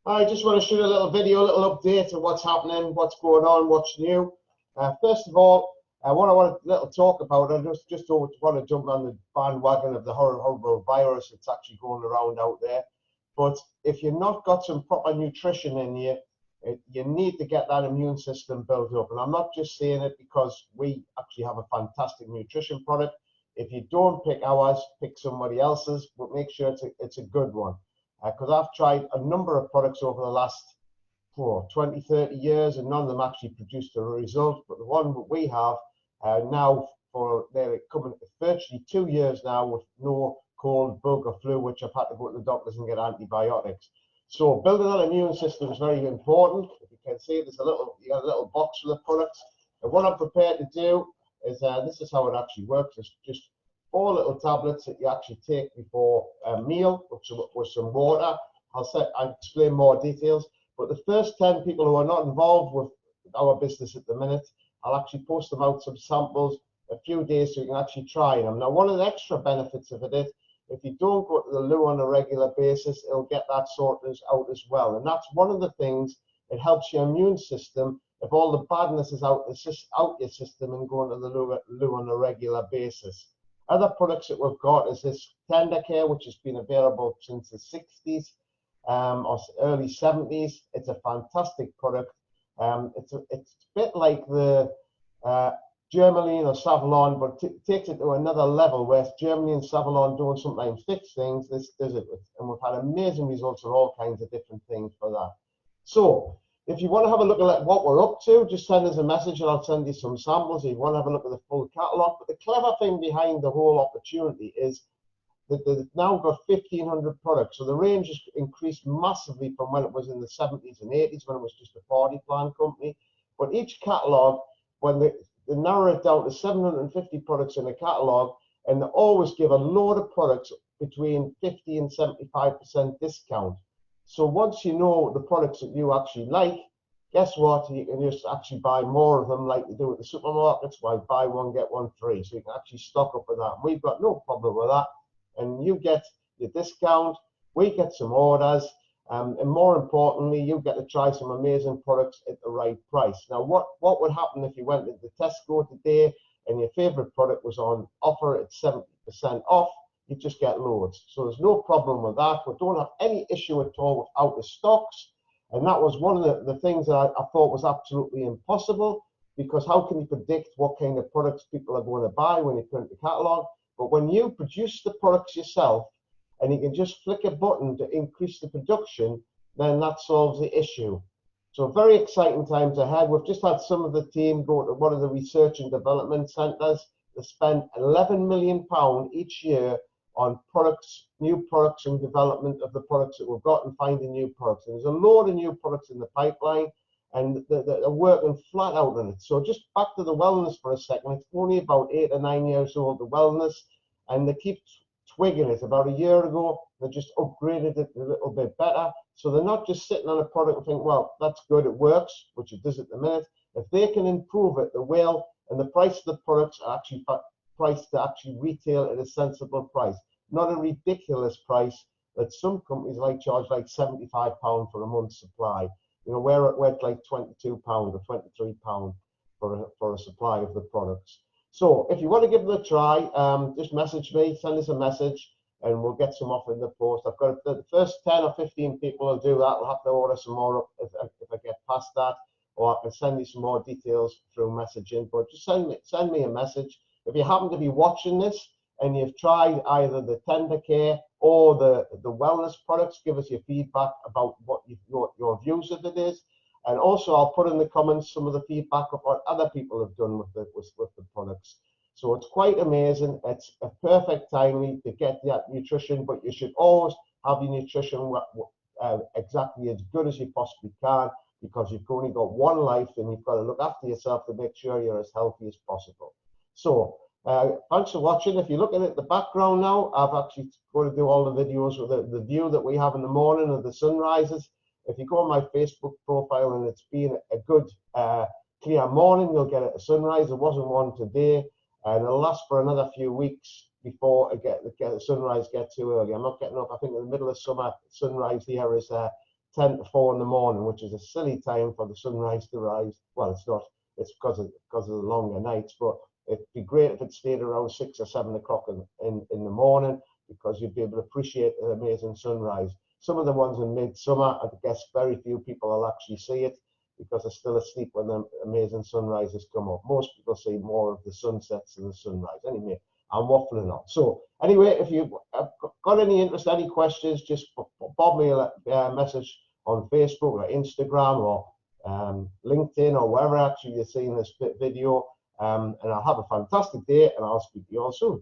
I just want to shoot a little video, a little update of what's happening, what's going on, what's new. First of all, what I want to little talk about, I just want to jump on the bandwagon of the horrible virus that's actually going around out there. But if you've not got some proper nutrition in you, you need to get that immune system built up. And I'm not just saying it because we actually have a fantastic nutrition product. If you don't pick ours, pick somebody else's, but make sure it's a good one. Because I've tried a number of products over the last 20, 30 years, and none of them actually produced a result. But the one that we have now, they're coming virtually 2 years now with no cold, bug, or flu, which I've had to go to the doctors and get antibiotics. So building that immune system is very important. If you can see, you got a little box with the products. And what I'm prepared to do is, this is how it actually works. It's just 4 little tablets that you actually take before a meal with some water. I'll explain more details. But the first 10 people who are not involved with our business at the minute, I'll actually post them out some samples a few days so you can actually try them. Now, one of the extra benefits of it is, if you don't go to the loo on a regular basis, it'll get that sorted out as well. And that's one of the things, it helps your immune system if all the badness is out your system and going to the loo on a regular basis. Other products that we've got is this Tender Care, which has been available since the 60s or early 70s. It's a fantastic product. It's a bit like the Germolene or Savalon, but takes it to another level, where Germolene and Savalon don't sometimes fix things. This does it, and we've had amazing results on all kinds of different things for that. So if you want to have a look at what we're up to, just send us a message and I'll send you some samples. If you want to have a look at the full catalogue. But the clever thing behind the whole opportunity is that they've now got 1,500 products. So the range has increased massively from when it was in the 70s and 80s, when it was just a 40 plan company. But each catalogue, when they narrow it down to 750 products in a catalogue, and they always give a load of products between 50 and 75% discount. So once you know the products that you actually like, guess what? You can just actually buy more of them, like you do at the supermarkets, why buy one, get one free. So you can actually stock up with that. And we've got no problem with that. And you get your discount, we get some orders, and more importantly, you get to try some amazing products at the right price. Now, what would happen if you went to the Tesco today and your favorite product was on offer at 70% off? You just get loads. So there's no problem with that. We don't have any issue at all with out of stocks. And that was one of the things that I thought was absolutely impossible, because how can you predict what kind of products people are going to buy when you print the catalogue? But when you produce the products yourself and you can just flick a button to increase the production, then that solves the issue. So very exciting times ahead. We've just had some of the team go to one of the research and development centres. They spend £11 million each year on products, new products, and development of the products that we've got, and finding new products. And there's a load of new products in the pipeline, and they're working flat out on it. So just back to the wellness for a second. It's only about 8 or 9 years old, the wellness, and they keep twigging it. About a year ago, they just upgraded it a little bit better. So they're not just sitting on a product and think, well, that's good, it works, which it does at the minute. If they can improve it, they will, and the price of the products are actually priced to actually retail at a sensible price. Not a ridiculous price that some companies charge like £75 for a month's supply. You know, we're at like £22 or £23 for a supply of the products. So if you want to give it a try, just message me, send us a message, and we'll get some off in the post. I've got the first 10 or 15 people will do that. I'll have to order some more if I get past that, or I can send you some more details through messaging. But just send me a message. If you happen to be watching this and you've tried either the Tender Care or the wellness products, give us your feedback about what your views of it is. And also, I'll put in the comments some of the feedback of what other people have done with the products. So it's quite amazing. It's a perfect timing to get that nutrition, but you should always have your nutrition exactly as good as you possibly can, because you've only got one life and you've got to look after yourself to make sure you're as healthy as possible. So thanks for watching. If you look at the background now, I've actually going to do all the videos with the view that we have in the morning of the sunrises. If you go on my Facebook profile and it's been a good clear morning, you'll get a sunrise. There wasn't one today, and it'll last for another few weeks before the sunrise gets too early. I'm not getting up. I think in the middle of summer, sunrise here is 10 to 4 in the morning, which is a silly time for the sunrise to rise. Well, it's not. It's because of the longer nights, but it'd be great if it stayed around 6 or 7 o'clock in the morning, because you'd be able to appreciate the amazing sunrise. Some of the ones in midsummer, I guess very few people will actually see it because they're still asleep when the amazing sunrises come up. Most people see more of the sunsets than the sunrise. Anyway, I'm waffling on. So anyway, if you've got any interest, any questions, just bob me a message on Facebook or Instagram or LinkedIn or wherever actually you're seeing this video. And I'll have a fantastic day, and I'll speak to you all soon.